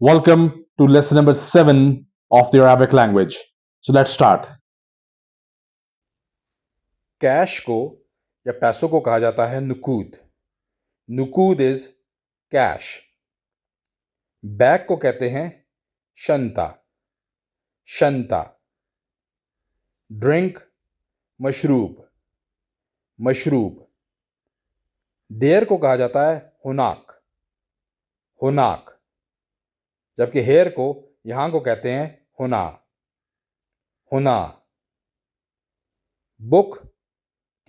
Welcome to lesson number 7 of the Arabic language. So let's start. Cash को या पैसों को कहा जाता है नुकूद। नुकूद इज कैश। बैग को कहते हैं शंता। शंता। ड्रिंक मशरूब। मशरूब। देयर को कहा जाता है हुनाक। हुनाक। जबकि हेयर को यहां को कहते हैं हुना। हुना। बुक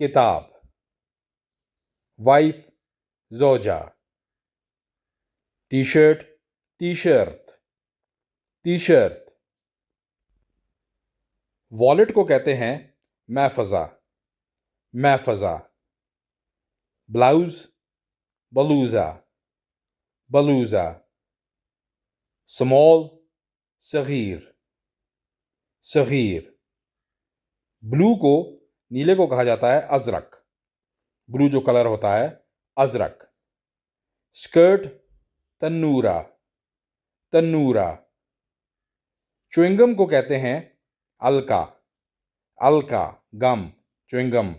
किताब। वाइफ जोजा। T shirt T shirt. T shirt. Wallet को कहते हैं महफजा। महफजा। ब्लाउज बलूजा। बलूजा। स्मॉल सगीर। सगीर। ब्लू को नीले को कहा जाता है अजरक। ब्लू जो कलर होता है अजरक। स्कर्ट तन्नूरा। तन्नूरा। च्युइंगम को कहते हैं अलका। अलका गम च्युइंगम।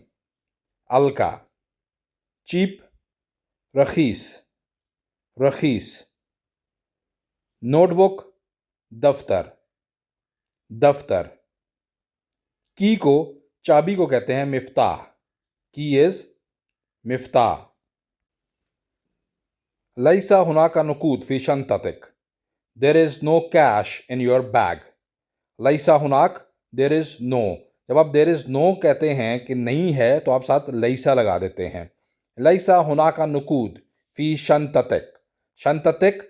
अलका। चीप रखीस। रखीस। नोटबुक दफ्तर। दफ्तर। की को चाबी को कहते हैं मिफ्ताह। की इज मिफ्ताह। लैसा हुनाका नुकूद फी शंततिक। There is no cash in your bag. लैसा हुनाक देयर इज नो। जब आप देयर इज नो कहते हैं कि नहीं है तो आप साथ लैसा लगा देते हैं। लैसा हुनाका नुकूद फी शंततिक। शंततिक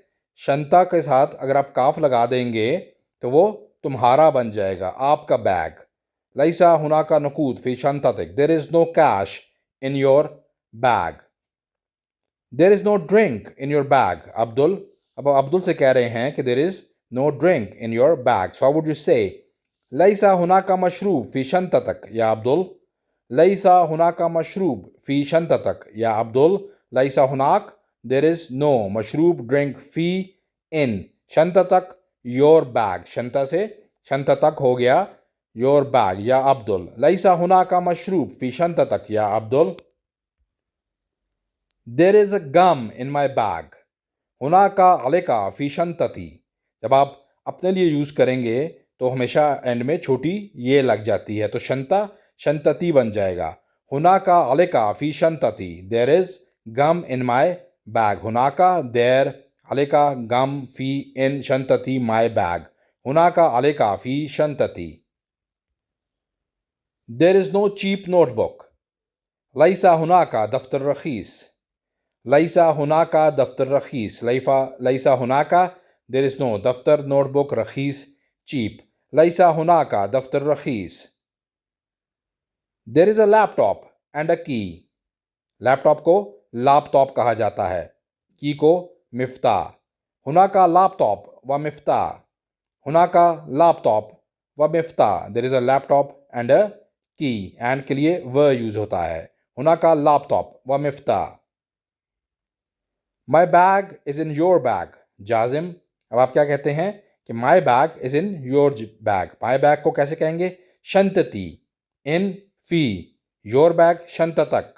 शंता के साथ अगर आप काफ लगा देंगे तो वो तुम्हारा बन जाएगा, आपका बैग। लैसा हुनाका नुकूद फी शंततिक। There is no cash in your bag. There is no drink in your bag Abdul. अब अब्दुल से कह रहे हैं कि there is no drink in your bag. So how would you say लैसा हुनाका मशरूब फी शंततक या अब्दुल। लैसा हुनाका मशरूब फी शंततक या अब्दुल। लैसा हुनाक देयर इज नो मशरूब ड्रिंक फी इन शंततक योर बैग। शंता से शंततक हो गया योर बैग या अब्दुल। लैसा हुनाका मशरूब फी शंततक या Abdul. There is a gum in my bag. हुनाका अलैका फी शंतती। जब आप अपने लिए यूज करेंगे तो हमेशा एंड में छोटी ये लग जाती है, तो शंता शंतती बन जाएगा। हुनाका अलैका फी शंतती। There is gum in my bag. हुनाका देयर अलैका गम फी इन शंतती माई बैग। हुनाका अलैका फी शंतती। There is no cheap notebook. लैसा हुनाका दफ्तर रखीस। लैसा हुनाका दफ्तर रखीस। लैसा हुनाका देयर इज नो दफ्तर नोटबुक रखीस चीप। लैसा हुनाका दफ्तर रखीस। There is a laptop and a key. Laptop को लैपटॉप कहा जाता है, की को मिफ्ताह। हुनाका लैपटॉप व मिफ्ताह। हुनाका लैपटॉप व मिफ्ताह। There is a laptop and a key. And के लिए व यूज होता है। हुनाका लैपटॉप व मिफ्ताह। माई bag is in your bag जाजिम। अब आप क्या कहते हैं कि माई bag is in your bag. My bag को कैसे कहेंगे? शंतती इन फी योर बैग शंततक।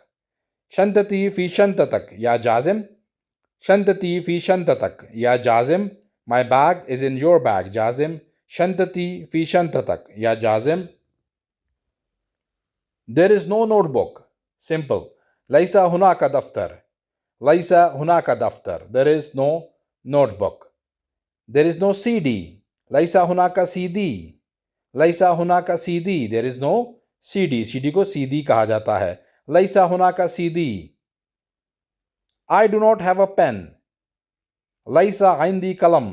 शंतती फी शंततक या जाजिम। शंतती फी शंततक या Jazim. My bag is in your bag Jazim. शंतती फी शंततक या Jazim. There is no notebook simple. लैसा हुनाका दफ्तर। लैसा हुनाका दफ्तर। There is no notebook. There is no CD. लैसा हुनाका सीडी। लैसा हुनाका CD. There is no CD. CD को सीडी कहा जाता है। लैसा हुनाका CD. I do not have a pen. लैसा आइंदी कलम।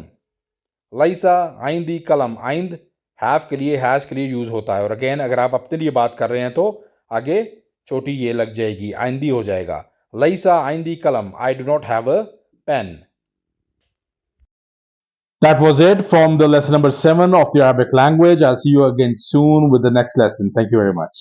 लैसा आइंदी कलम। आइंद हैव के लिए हैज के लिए यूज होता है, और अगेन अगर आप अपने लिए बात कर रहे हैं तो आगे छोटी ये लग जाएगी, आइंदी हो जाएगा। लैसा आइंदी कलम। I do not have a pen. That was it from the lesson number 7 of the Arabic language. I'll see you again soon with the next lesson. Thank you very much.